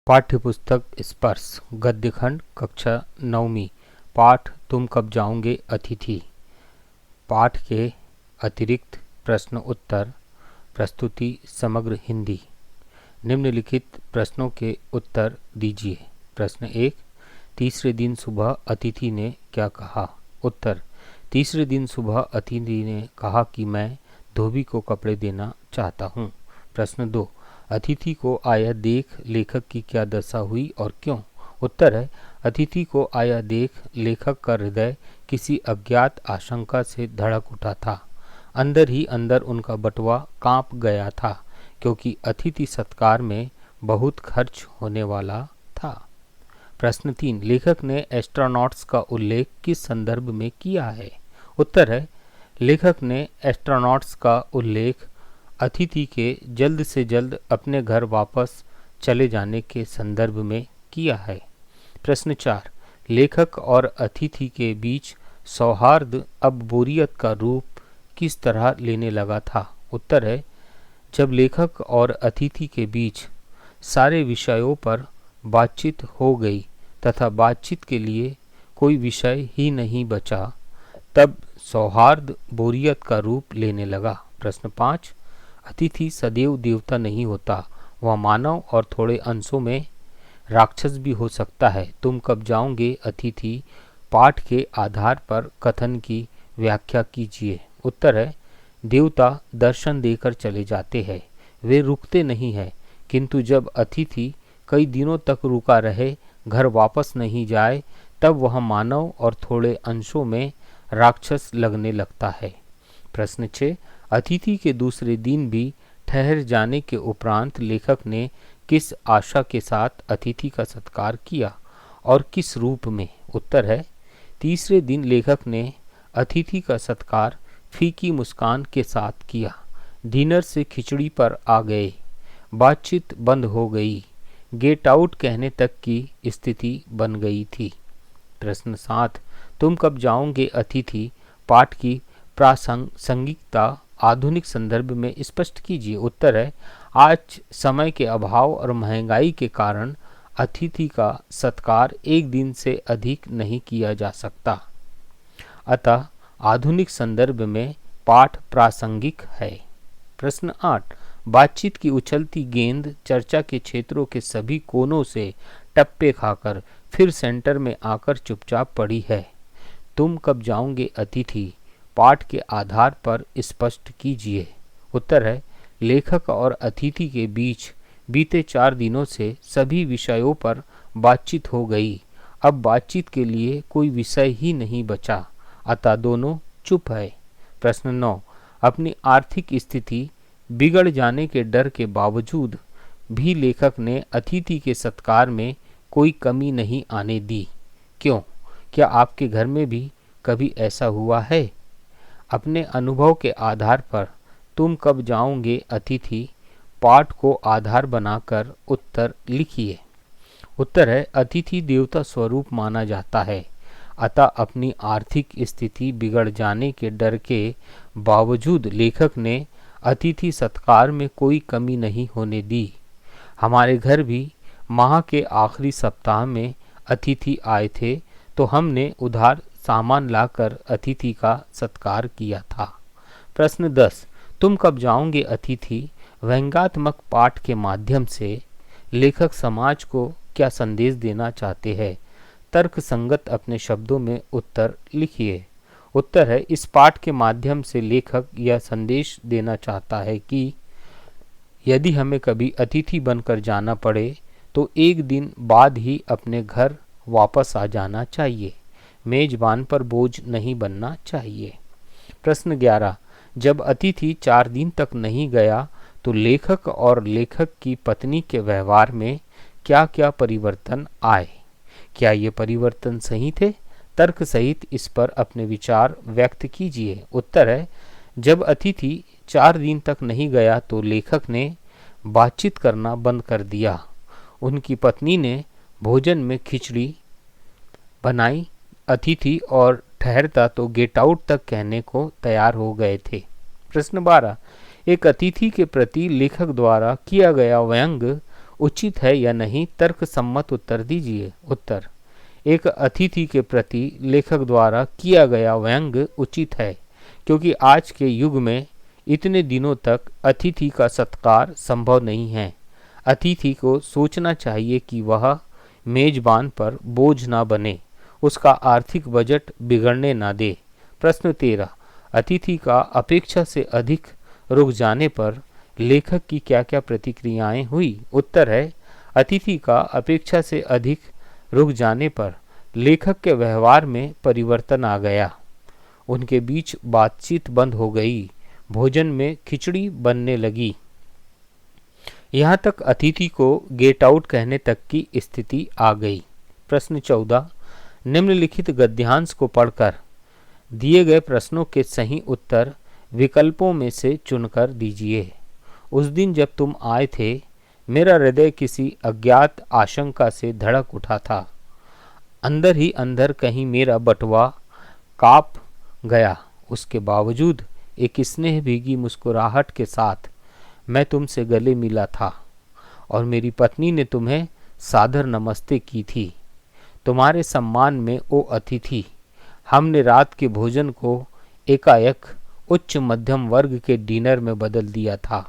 पाठ्यपुस्तक स्पर्श गद्यखंड कक्षा नवमी। पाठ तुम कब जाओगे अतिथि। पाठ के अतिरिक्त प्रश्न उत्तर। प्रस्तुति समग्र हिंदी। निम्नलिखित प्रश्नों के उत्तर दीजिए। प्रश्न 1। तीसरे दिन सुबह अतिथि ने क्या कहा। उत्तर। तीसरे दिन सुबह अतिथि ने कहा कि मैं धोबी को कपड़े देना चाहता हूँ। प्रश्न 2। अतिथि को आया देख लेखक की क्या दशा हुई और क्यों। उत्तर है, अतिथि को आया देख लेखक का हृदय किसी अज्ञात आशंका से धड़क उठा था। अंदर ही अंदर उनका बटुआ कांप गया था, क्योंकि अतिथि सत्कार में बहुत खर्च होने वाला था। प्रश्न 3। लेखक ने एस्ट्रोनॉट्स का उल्लेख किस संदर्भ में किया है। उत्तर है, लेखक ने एस्ट्रोनॉट्स का उल्लेख अतिथि के जल्द से जल्द अपने घर वापस चले जाने के संदर्भ में किया है। प्रश्न 4। लेखक और अतिथि के बीच सौहार्द अब बोरियत का रूप किस तरह लेने लगा था। उत्तर है, जब लेखक और अतिथि के बीच सारे विषयों पर बातचीत हो गई तथा बातचीत के लिए कोई विषय ही नहीं बचा, तब सौहार्द बोरियत का रूप लेने लगा। प्रश्न 5। अतिथि सदैव देवता नहीं होता, वह मानव और थोड़े अंशों में राक्षस भी हो सकता है। तुम कब जाओगे अतिथि पाठ के आधार पर कथन की व्याख्या कीजिए। उत्तर है, देवता दर्शन देकर चले जाते हैं, वे रुकते नहीं हैं, किंतु जब अतिथि कई दिनों तक रुका रहे, घर वापस नहीं जाए, तब वह मानव और थोड़े अंशों में राक्षस लगने लगता है। प्रश्न 6। अतिथि के दूसरे दिन भी ठहर जाने के उपरांत लेखक ने किस आशा के साथ अतिथि का सत्कार किया और किस रूप में। उत्तर है, तीसरे दिन लेखक ने अतिथि का सत्कार फीकी मुस्कान के साथ किया। डिनर से खिचड़ी पर आ गए, बातचीत बंद हो गई, गेट आउट कहने तक की स्थिति बन गई थी। प्रश्न 7। तुम कब जाओगे अतिथि पाठ की प्रासंगिकता आधुनिक संदर्भ में स्पष्ट कीजिए। उत्तर है, आज समय के अभाव और महंगाई के कारण अतिथि का सत्कार एक दिन से अधिक नहीं किया जा सकता, अतः आधुनिक संदर्भ में पाठ प्रासंगिक है। प्रश्न 8। बातचीत की उछलती गेंद चर्चा के क्षेत्रों के सभी कोनों से टप्पे खाकर फिर सेंटर में आकर चुपचाप पड़ी है। तुम कब जाओगे अतिथि पाठ के आधार पर स्पष्ट कीजिए। उत्तर है, लेखक और अतिथि के बीच बीते 4 दिनों से सभी विषयों पर बातचीत हो गई, अब बातचीत के लिए कोई विषय ही नहीं बचा, अतः दोनों चुप है। प्रश्न 9। अपनी आर्थिक स्थिति बिगड़ जाने के डर के बावजूद भी लेखक ने अतिथि के सत्कार में कोई कमी नहीं आने दी, क्यों? क्या आपके घर में भी कभी ऐसा हुआ है? अपने अनुभव के आधार पर तुम कब जाओगे अतिथि पाठ को आधार बनाकर उत्तर लिखिए। उत्तर है, अतिथि देवता स्वरूप माना जाता है, अतः अपनी आर्थिक स्थिति बिगड़ जाने के डर के बावजूद लेखक ने अतिथि सत्कार में कोई कमी नहीं होने दी। हमारे घर भी माह के आखिरी सप्ताह में अतिथि आए थे, तो हमने उधार सामान लाकर अतिथि का सत्कार किया था। प्रश्न 10। तुम कब जाओगे अतिथि व्यंग्यात्मक पाठ के माध्यम से लेखक समाज को क्या संदेश देना चाहते हैं। तर्क संगत अपने शब्दों में उत्तर लिखिए। उत्तर है, इस पाठ के माध्यम से लेखक यह संदेश देना चाहता है कि यदि हमें कभी अतिथि बनकर जाना पड़े तो एक दिन बाद ही अपने घर वापस आ जाना चाहिए, मेजबान पर बोझ नहीं बनना चाहिए। प्रश्न 11। जब अतिथि 4 दिन तक नहीं गया तो लेखक और लेखक की पत्नी के व्यवहार में क्या क्या परिवर्तन आए, क्या ये परिवर्तन सही थे? तर्क सहित इस पर अपने विचार व्यक्त कीजिए। उत्तर है, जब अतिथि 4 दिन तक नहीं गया तो लेखक ने बातचीत करना बंद कर दिया। उनकी पत्नी ने भोजन में खिचड़ी बनाई, अतिथि और ठहरता तो गेट आउट तक कहने को तैयार हो गए थे। प्रश्न 12। एक अतिथि के प्रति लेखक द्वारा किया गया व्यंग्य उचित है या नहीं, तर्क सम्मत उत्तर दीजिए। उत्तर: एक अतिथि के प्रति लेखक द्वारा किया गया व्यंग्य उचित है, क्योंकि आज के युग में इतने दिनों तक अतिथि का सत्कार संभव नहीं है। अतिथि को सोचना चाहिए कि वह मेजबान पर बोझ ना बने, उसका आर्थिक बजट बिगड़ने ना दे। प्रश्न 13, अतिथि का अपेक्षा से अधिक रुक जाने पर लेखक की क्या क्या प्रतिक्रियाएं हुई? उत्तर है, अतिथि का अपेक्षा से अधिक रुक जाने पर लेखक के व्यवहार में परिवर्तन आ गया। उनके बीच बातचीत बंद हो गई, भोजन में खिचड़ी बनने लगी, यहाँ तक अतिथि को गेट आउट कहने तक की स्थिति आ गई। प्रश्न 14, निम्नलिखित गद्यांश को पढ़कर दिए गए प्रश्नों के सही उत्तर विकल्पों में से चुनकर दीजिए। उस दिन जब तुम आए थे, मेरा हृदय किसी अज्ञात आशंका से धड़क उठा था। अंदर ही अंदर कहीं मेरा बटुआ काँप गया। उसके बावजूद एक स्नेह भीगी मुस्कुराहट के साथ मैं तुमसे गले मिला था और मेरी पत्नी ने तुम्हें सादर नमस्ते की थी। तुम्हारे सम्मान में, ओ अतिथि, हमने रात के भोजन को एकाएक उच्च मध्यम वर्ग के डिनर में बदल दिया था।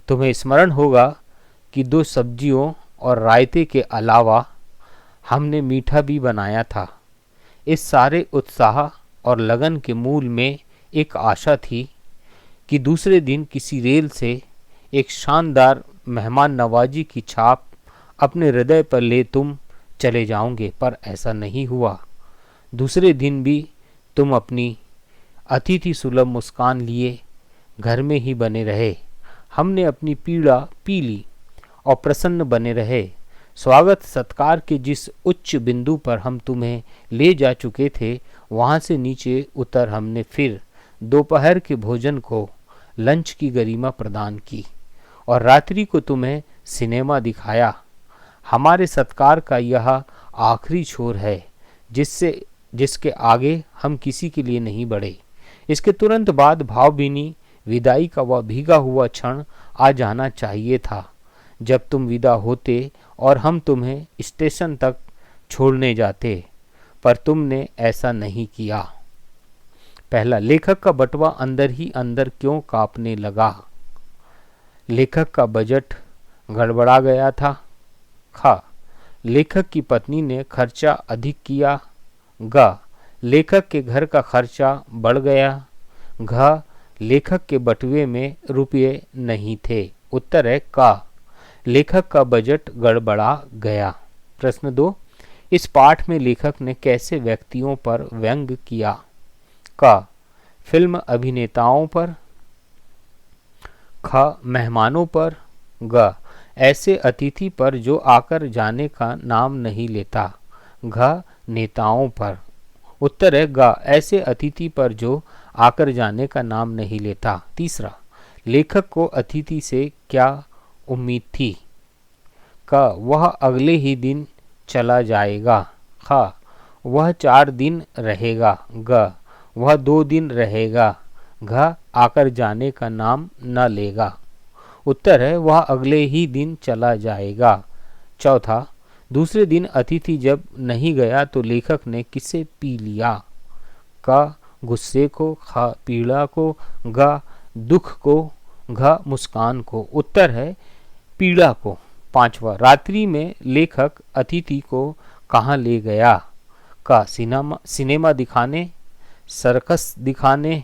तुम्हें स्मरण होगा कि 2 सब्जियों और रायते के अलावा हमने मीठा भी बनाया था। इस सारे उत्साह और लगन के मूल में एक आशा थी कि दूसरे दिन किसी रेल से एक शानदार मेहमान नवाजी की छाप अपने हृदय पर ले तुम चले जाओगे, पर ऐसा नहीं हुआ। दूसरे दिन भी तुम अपनी अतिथि सुलभ मुस्कान लिए घर में ही बने रहे। हमने अपनी पीड़ा पी ली और प्रसन्न बने रहे। स्वागत सत्कार के जिस उच्च बिंदु पर हम तुम्हें ले जा चुके थे, वहाँ से नीचे उतर हमने फिर दोपहर के भोजन को लंच की गरिमा प्रदान की और रात्रि को तुम्हें सिनेमा दिखाया। हमारे सत्कार का यह आखिरी छोर है जिसके आगे हम किसी के लिए नहीं बढ़े। इसके तुरंत बाद भावभीनी विदाई का वह भीगा हुआ क्षण आ जाना चाहिए था जब तुम विदा होते और हम तुम्हें स्टेशन तक छोड़ने जाते, पर तुमने ऐसा नहीं किया। पहला, लेखक का बटुआ अंदर ही अंदर क्यों कांपने लगा? लेखक का बजट गड़बड़ा गया था। ख, लेखक की पत्नी ने खर्चा अधिक किया। ग, लेखक के घर का खर्चा बढ़ गया। घ, लेखक के बटुए में रुपये नहीं थे। उत्तर है क, लेखक का बजट गड़बड़ा गया। प्रश्न 2, इस पाठ में लेखक ने कैसे व्यक्तियों पर व्यंग्य किया? क, फिल्म अभिनेताओं पर। ख, मेहमानों पर। ग, ऐसे अतिथि पर जो आकर जाने का नाम नहीं लेता। घ, नेताओं पर। उत्तर है ग, ऐसे अतिथि पर जो आकर जाने का नाम नहीं लेता। तीसरा, लेखक को अतिथि से क्या उम्मीद थी? क, वह अगले ही दिन चला जाएगा। ख, वह 4 दिन रहेगा। ग, वह 2 दिन रहेगा। घ, आकर जाने का नाम न लेगा। उत्तर है वह अगले ही दिन चला जाएगा। चौथा, दूसरे दिन अतिथि जब नहीं गया तो लेखक ने किसे पी लिया? क, गुस्से को। ख, पीड़ा को। ग, दुख को। घ, मुस्कान को। उत्तर है पीड़ा को। पांचवा, रात्रि में लेखक अतिथि को कहाँ ले गया? क, सिनेमा दिखाने, सर्कस दिखाने,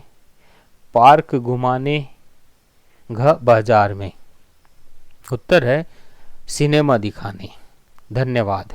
पार्क घुमाने। घ, बाजार में। उत्तर है सिनेमा दिखाने। धन्यवाद।